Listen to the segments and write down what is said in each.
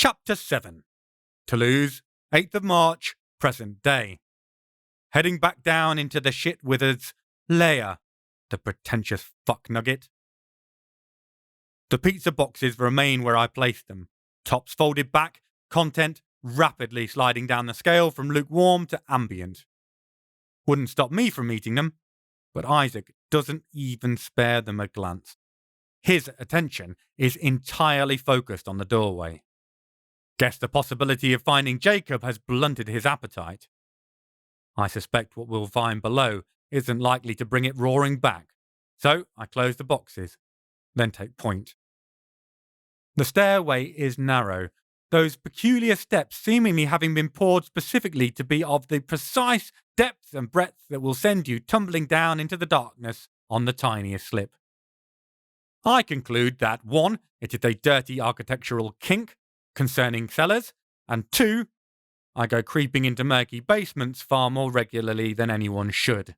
Chapter 7. Toulouse, 8th of March, present day. Heading back down into the shit-wizard's lair, the pretentious fuck-nugget. The pizza boxes remain where I placed them, tops folded back, content rapidly sliding down the scale from lukewarm to ambient. Wouldn't stop me from eating them, but Isaac doesn't even spare them a glance. His attention is entirely focused on the doorway. Guess the possibility of finding Jacob has blunted his appetite. I suspect what we'll find below isn't likely to bring it roaring back, so I close the boxes, then take point. The stairway is narrow, those peculiar steps seemingly having been poured specifically to be of the precise depth and breadth that will send you tumbling down into the darkness on the tiniest slip. I conclude that 1. It is a dirty architectural kink concerning cellars, and 2. I go creeping into murky basements far more regularly than anyone should.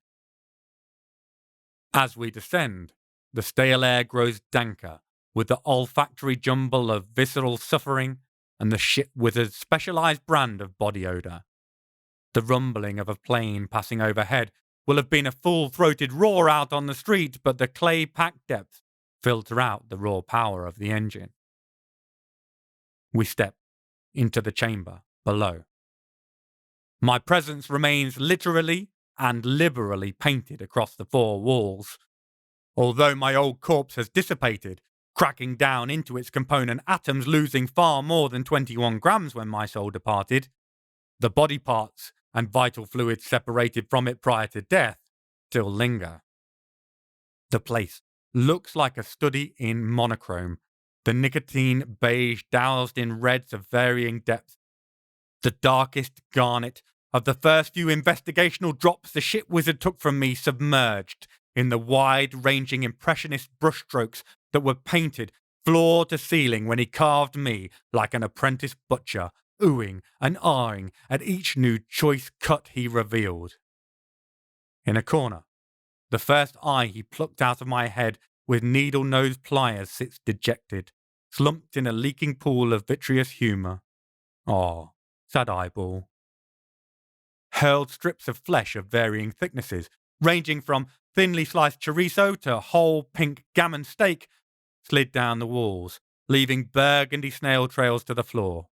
As we descend, the stale air grows danker, with the olfactory jumble of visceral suffering and the shit-wizard's specialized brand of body odor. The rumbling of a plane passing overhead will have been a full-throated roar out on the street, but the clay-packed depths filter out the raw power of the engine. We step into the chamber below. My presence remains literally and liberally painted across the 4 walls. Although my old corpse has dissipated, cracking down into its component atoms, losing far more than 21 grams when my soul departed, the body parts and vital fluids separated from it prior to death still linger. The place looks like a study in monochrome, the nicotine beige doused in reds of varying depth, the darkest garnet of the first few investigational drops the shit wizard took from me submerged in the wide-ranging impressionist brushstrokes that were painted floor to ceiling when he carved me like an apprentice butcher, oohing and ahhing at each new choice cut he revealed. In a corner, the first eye he plucked out of my head with needle-nosed pliers sits dejected, slumped in a leaking pool of vitreous humour. Oh, sad eyeball. Hurled strips of flesh of varying thicknesses, ranging from thinly sliced chorizo to whole pink gammon steak, slid down the walls, leaving burgundy snail trails to the floor.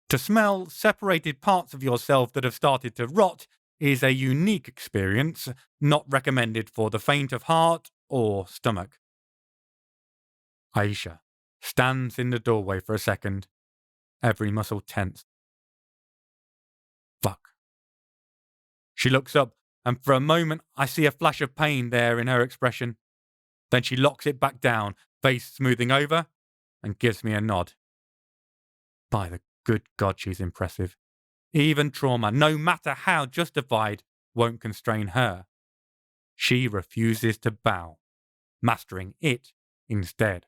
To smell separated parts of yourself that have started to rot is a unique experience, not recommended for the faint of heart or stomach. Aisha stands in the doorway for a second, every muscle tense. Fuck. She looks up, and for a moment I see a flash of pain there in her expression. Then she locks it back down, face smoothing over, and gives me a nod. By the good God, she's impressive. Even trauma, no matter how justified, won't constrain her. She refuses to bow, mastering it instead.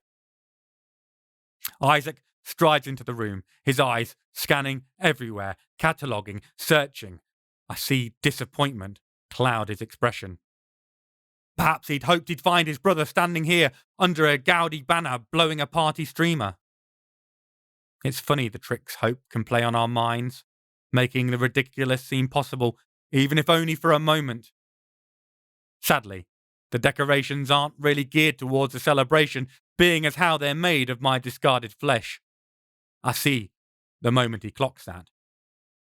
Isaac strides into the room, his eyes scanning everywhere, cataloguing, searching. I see disappointment cloud his expression. Perhaps he'd hoped he'd find his brother standing here under a gaudy banner blowing a party streamer. It's funny the tricks hope can play on our minds, making the ridiculous seem possible, even if only for a moment. Sadly, the decorations aren't really geared towards a celebration, being as how they're made of my discarded flesh. I see the moment he clocks that.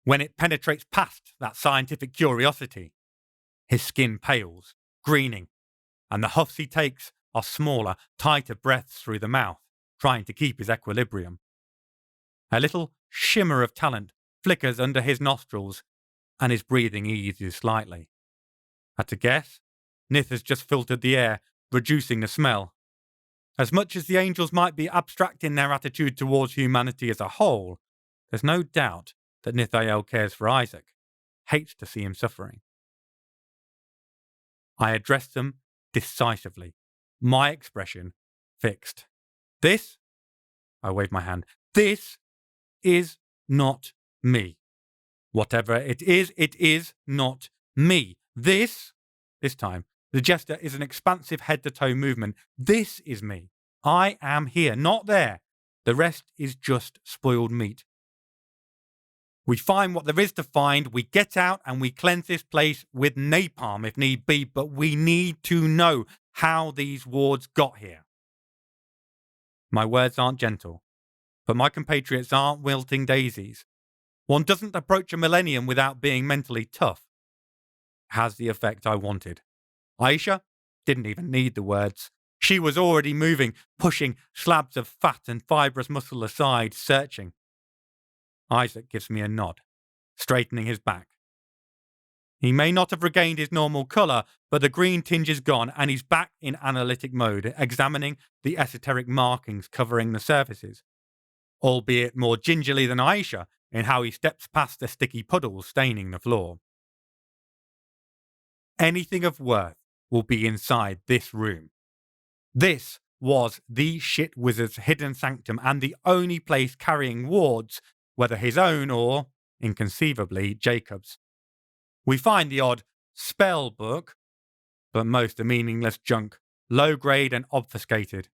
When it penetrates past that scientific curiosity, his skin pales, greening, and the huffs he takes are smaller, tighter breaths through the mouth, trying to keep his equilibrium. A little shimmer of talent flickers under his nostrils, and his breathing eases slightly. At a guess, Nith has just filtered the air, reducing the smell. As much as the angels might be abstract in their attitude towards humanity as a whole, there's no doubt that Nithael cares for Isaac, hates to see him suffering. I address them decisively, my expression fixed. This, I wave my hand, this is not me. Whatever it is not me. This time, the gesture is an expansive head-to-toe movement. This is me. I am here, not there. The rest is just spoiled meat. We find what there is to find, we get out and we cleanse this place with napalm if need be, but we need to know how these wards got here. My words aren't gentle, but my compatriots aren't wilting daisies. One doesn't approach a millennium without being mentally tough. It has the effect I wanted. Aisha didn't even need the words. She was already moving, pushing slabs of fat and fibrous muscle aside, searching. Isaac gives me a nod, straightening his back. He may not have regained his normal colour, but the green tinge is gone and he's back in analytic mode, examining the esoteric markings covering the surfaces, albeit more gingerly than Aisha in how he steps past the sticky puddles staining the floor. Anything of worth will be inside this room. This was the shit wizard's hidden sanctum and the only place carrying wards, whether his own or, inconceivably, Jacob's. We find the odd spell book, but most are meaningless junk, low grade and obfuscated.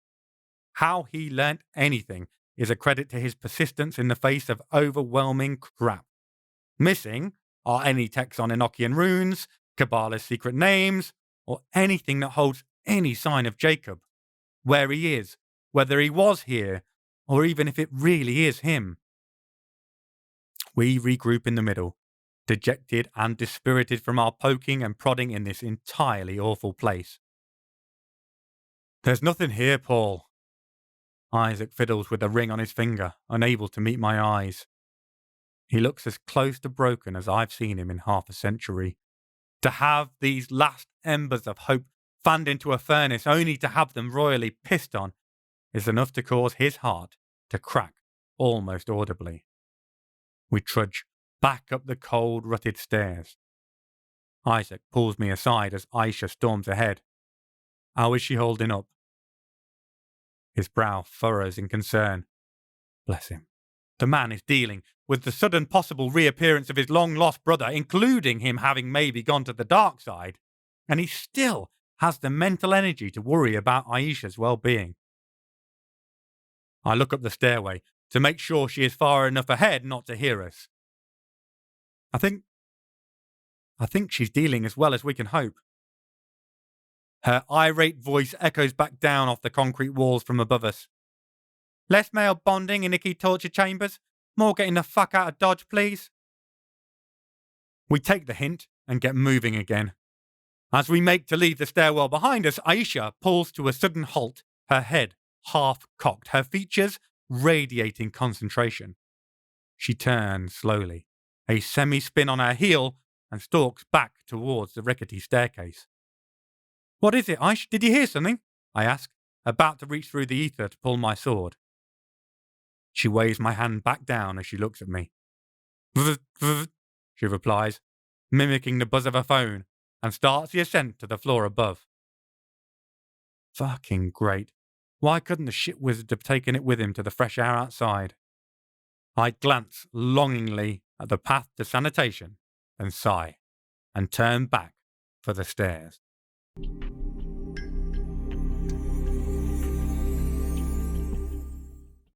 How he learnt anything is a credit to his persistence in the face of overwhelming crap. Missing are any texts on Enochian runes, Kabbalah's secret names, or anything that holds any sign of Jacob, where he is, whether he was here, or even if it really is him. We regroup in the middle, dejected and dispirited from our poking and prodding in this entirely awful place. There's nothing here, Paul. Isaac fiddles with a ring on his finger, unable to meet my eyes. He looks as close to broken as I've seen him in half a century. To have these last embers of hope fanned into a furnace only to have them royally pissed on is enough to cause his heart to crack almost audibly. We trudge back up the cold, rutted stairs. Isaac pulls me aside as Aisha storms ahead. How is she holding up? His brow furrows in concern. Bless him. The man is dealing with the sudden possible reappearance of his long-lost brother, including him having maybe gone to the dark side, and he still has the mental energy to worry about Aisha's well-being. I look up the stairway to make sure she is far enough ahead not to hear us. I think she's dealing as well as we can hope. Her irate voice echoes back down off the concrete walls from above us. Less male bonding in icky torture chambers. More getting the fuck out of Dodge, please. We take the hint and get moving again. As we make to leave the stairwell behind us, Aisha pulls to a sudden halt, her head half-cocked, her features radiating concentration. She turns slowly, a semi-spin on her heel, and stalks back towards the rickety staircase. What is it, Aish? Did you hear something? I ask, about to reach through the ether to pull my sword. She waves my hand back down as she looks at me. She replies, mimicking the buzz of her phone, and starts the ascent to the floor above. Fucking great. Why couldn't the shit wizard have taken it with him to the fresh air outside? I glance longingly at the path to sanitation and sigh, and turn back for the stairs.